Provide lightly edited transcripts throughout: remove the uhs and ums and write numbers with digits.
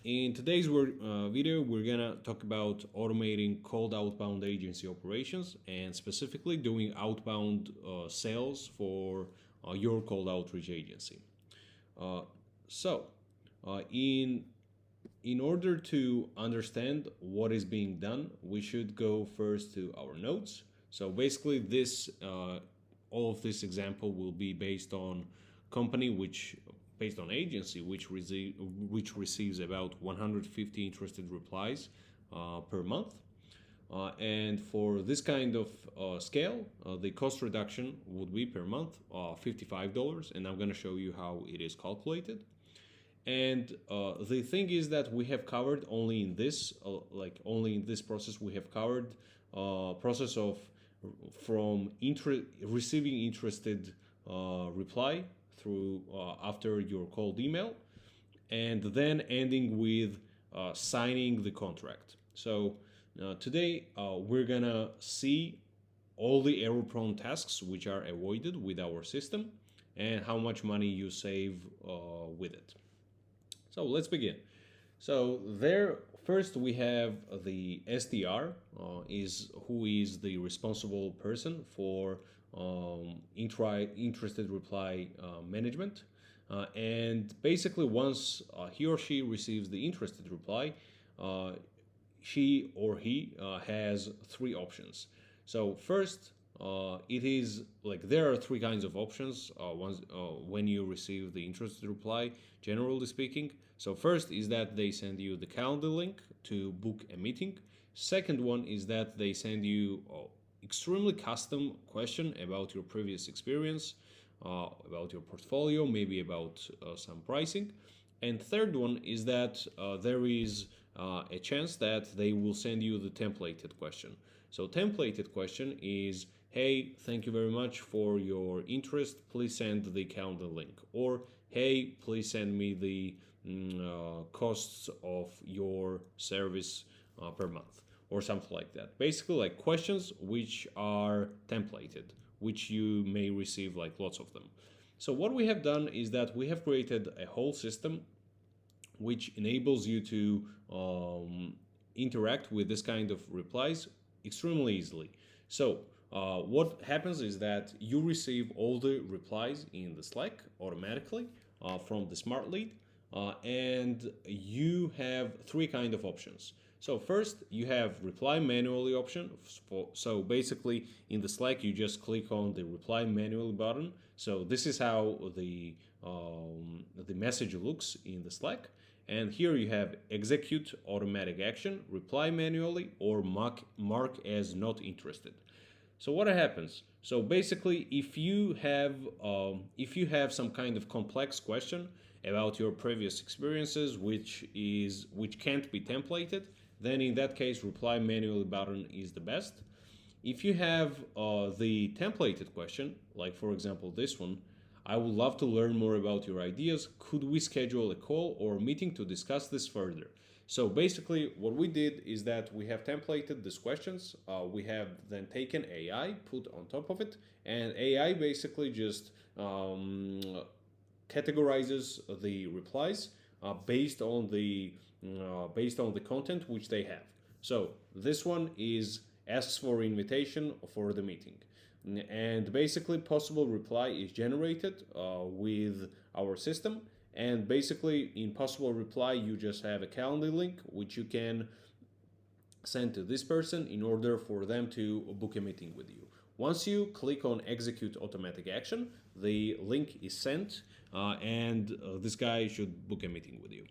in today's video, we're gonna talk about automating cold outbound agency operations and specifically doing outbound sales for your cold outreach agency. Uh, so, in order to understand what is being done, we should go first to our notes. So basically, this all of this example will be based on company which based on agency which receives about 150 interested replies per month. And for this kind of scale, the cost reduction would be per month $55, and I'm going to show you how it is calculated. And the thing is that we have covered only in this, only in this process, we have covered process of from receiving interested reply through after your cold email, and then ending with signing the contract. So today we're gonna see all the error-prone tasks which are avoided with our system and how much money you save with it. So let's begin. So there, first we have the SDR, who is the responsible person for interested reply management. And basically, once he or she receives the interested reply, she or he has three options. So first, it is like there are three kinds of options when you receive the interested reply, generally speaking. So first is that they send you the Calendly link to book a meeting. Second one is that they send you extremely custom question about your previous experience, about your portfolio, maybe about some pricing. And third one is that there is a chance that they will send you the templated question. So templated question is, hey, thank you very much for your interest. Please send the Calendly link. Or, hey, please send me the costs of your service per month, or something like that. Basically, like questions which are templated, which you may receive like lots of them. So what we have done is that we have created a whole system which enables you to interact with this kind of replies extremely easily. So what happens is that you receive all the replies in the Slack automatically from the smart lead, and you have three kind of options. So first, you have reply manually option. So basically, in the Slack, you just click on the reply manually button. So this is how the message looks in the Slack. And here you have execute automatic action, reply manually, or mark as not interested. So what happens? So basically, if you have some kind of complex question about your previous experiences, which can't be templated, then in that case, reply manually button is the best. If you have the templated question, like for example this one, I would love to learn more about your ideas. Could we schedule a call or a meeting to discuss this further? So basically what we did is that we have templated these questions. We have then taken AI, put on top of it, and AI basically just categorizes the replies based on the content which they have. So this one asks for invitation for the meeting, and basically possible reply is generated with our system. And basically in possible reply you just have a Calendly link which you can send to this person in order for them to book a meeting with you. Once you click on execute automatic action, the link is sent and this guy should book a meeting with you.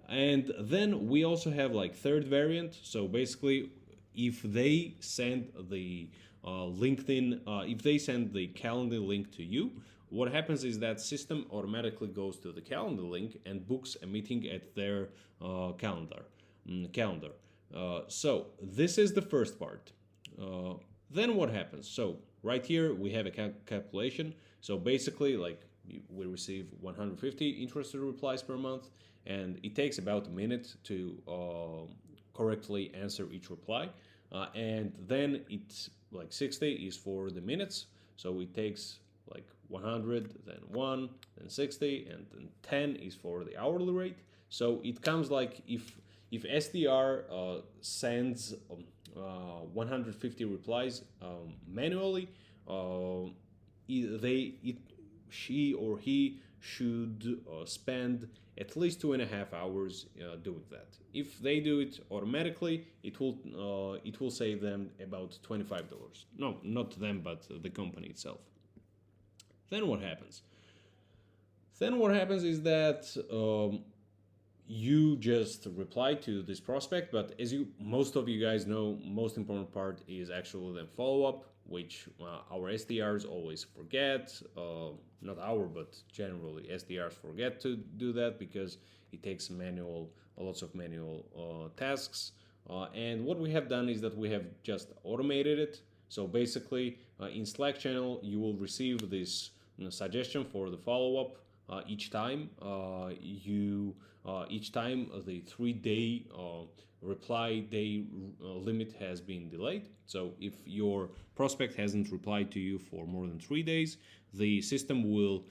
And then we also have like third variant. So basically, if they send the if they send the Calendly link to you, what happens is that system automatically goes to the Calendly link and books a meeting at their calendar. So this is the first part. Then what happens? So right here we have a calculation. So basically, like we receive 150 interested replies per month, and it takes about a minute to correctly answer each reply. And then it's like 60 is for the minutes. So it takes like 100, then 1, then 60, and then 10 is for the hourly rate. So it comes like if SDR sends 150 replies manually, uh, she or he should spend at least 2.5 hours doing that. If they do it automatically, it will save them about $25. No, not them, but the company itself. Then what happens? Then what happens is that you just reply to this prospect, but as you most of you guys know, most important part is actually the follow up, which our SDRs always forget. Not our, but generally SDRs forget to do that because it takes lots of manual tasks. And what we have done is that we have just automated it. So basically, in Slack channel, you will receive this suggestion for the follow up each time the 3-day reply day limit has been delayed. So if your prospect hasn't replied to you for more than 3 days, the system will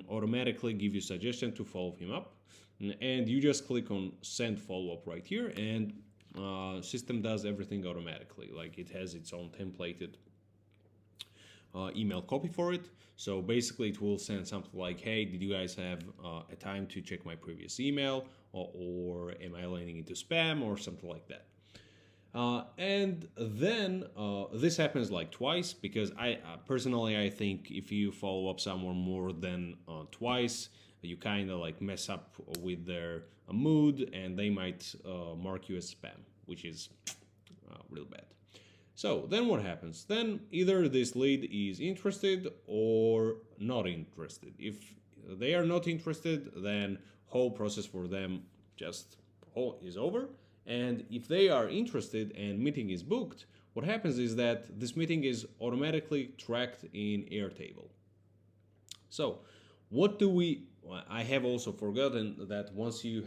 automatically give you suggestion to follow him up, and you just click on send follow up right here, and system does everything automatically. Like it has its own templated email copy for it. So basically it will send something like, hey, did you guys have a time to check my previous email, or am I landing into spam or something like that. And then this happens like twice, because I personally I think if you follow up someone more than twice, you kind of like mess up with their mood, and they might mark you as spam, which is real bad. So then what happens? Then either this lead is interested or not interested. If they are not interested, then whole process for them just is over. And if they are interested and meeting is booked, what happens is that this meeting is automatically tracked in Airtable. So what do we? I have also forgotten that once you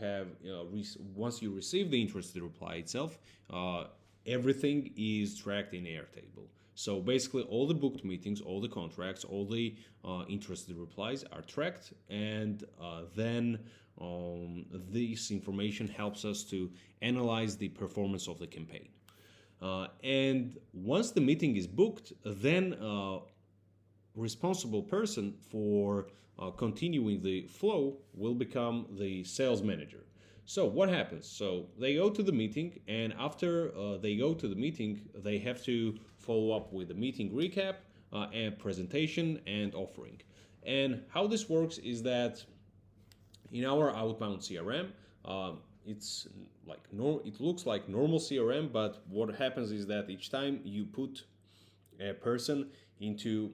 receive the interested reply itself, everything is tracked in Airtable. So basically all the booked meetings, all the contracts, all the interested replies are tracked, and then this information helps us to analyze the performance of the campaign. And once the meeting is booked, then responsible person for continuing the flow will become the sales manager. So what happens? So they go to the meeting, and after they go to the meeting, they have to follow up with a meeting recap, and presentation and offering. And how this works is that in our Outbound CRM, it's like it looks like normal CRM, but what happens is that each time you put a person into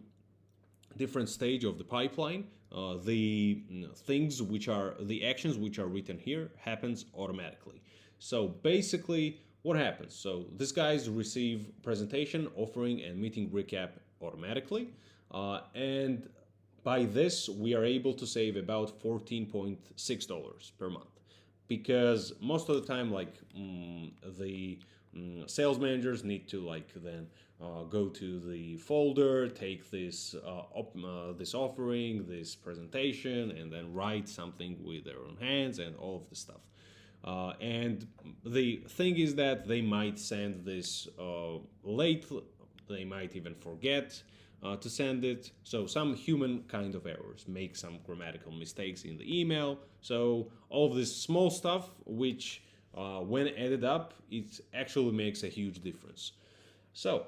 different stage of the pipeline, the actions which are written here happens automatically. So basically what happens? So these guys receive presentation, offering, and meeting recap automatically. And by this, we are able to save about $14.6 per month. Because most of the time, like the sales managers need to then go to the folder, take this this offering, this presentation, and then write something with their own hands and all of the stuff. And the thing is that they might send this late, they might even forget to send it. So some human kind of errors, make some grammatical mistakes in the email. So all of this small stuff, which when added up, it actually makes a huge difference. So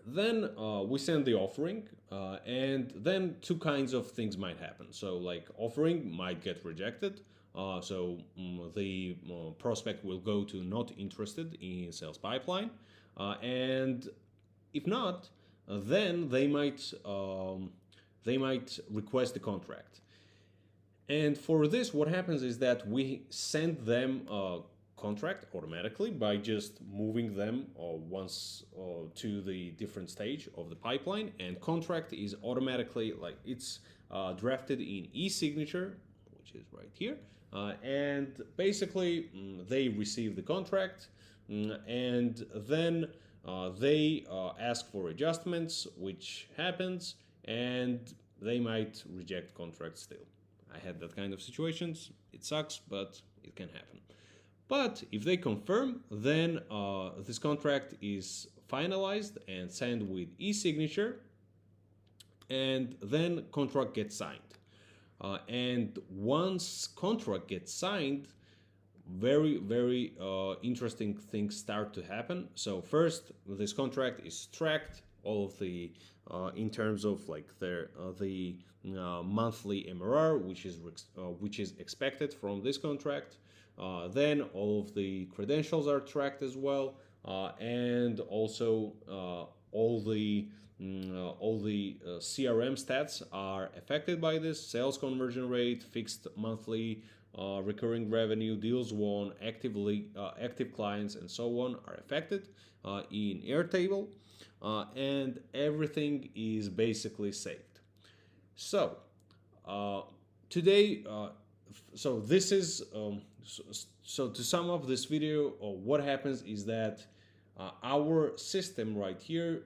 then we send the offering, and then two kinds of things might happen. So like offering might get rejected. So the prospect will go to not interested in sales pipeline, and if not, then they might request the contract. And for this, what happens is that we send them a contract automatically by just moving them once to the different stage of the pipeline, and contract is automatically it's drafted in e-signature, which is right here. And basically they receive the contract, and then they ask for adjustments, which happens, and they might reject contract still. I had that kind of situations. It sucks, but it can happen. But if they confirm, then this contract is finalized and sent with e-signature, and then contract gets signed. And once contract gets signed, very interesting things start to happen. So first, this contract is tracked, all of the in terms of like the monthly MRR, which is expected from this contract. Then all of the credentials are tracked as well, and also all the CRM stats are affected by this: sales conversion rate, fixed monthly recurring revenue, deals won, active clients, and so on are affected in Airtable, and everything is basically saved. So today, so this is so to sum up this video, what happens is that our system right here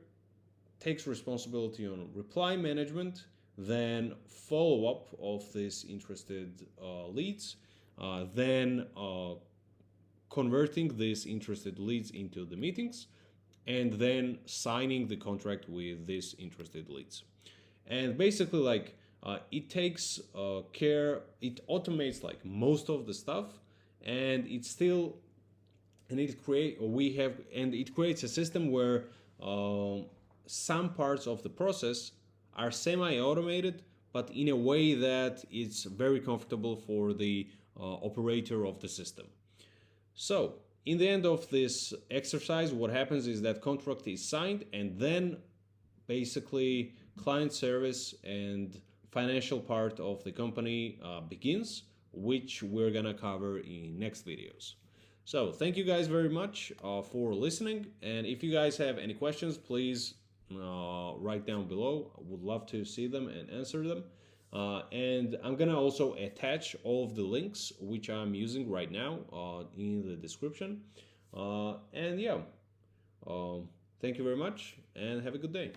takes responsibility on reply management, then follow-up of these interested leads, then converting these interested leads into the meetings, and then signing the contract with these interested leads. And basically, like it takes care, it automates like most of the stuff, and it still, and it creates a system where some parts of the process are semi-automated, but in a way that it's very comfortable for the operator of the system. So in the end of this exercise, what happens is that contract is signed, and then basically client service and financial part of the company begins, which we're gonna cover in next videos. So thank you guys very much for listening, and if you guys have any questions, please write down below. I would love to see them and answer them. And I'm gonna also attach all of the links which I'm using right now in the description. And yeah, thank you very much and have a good day.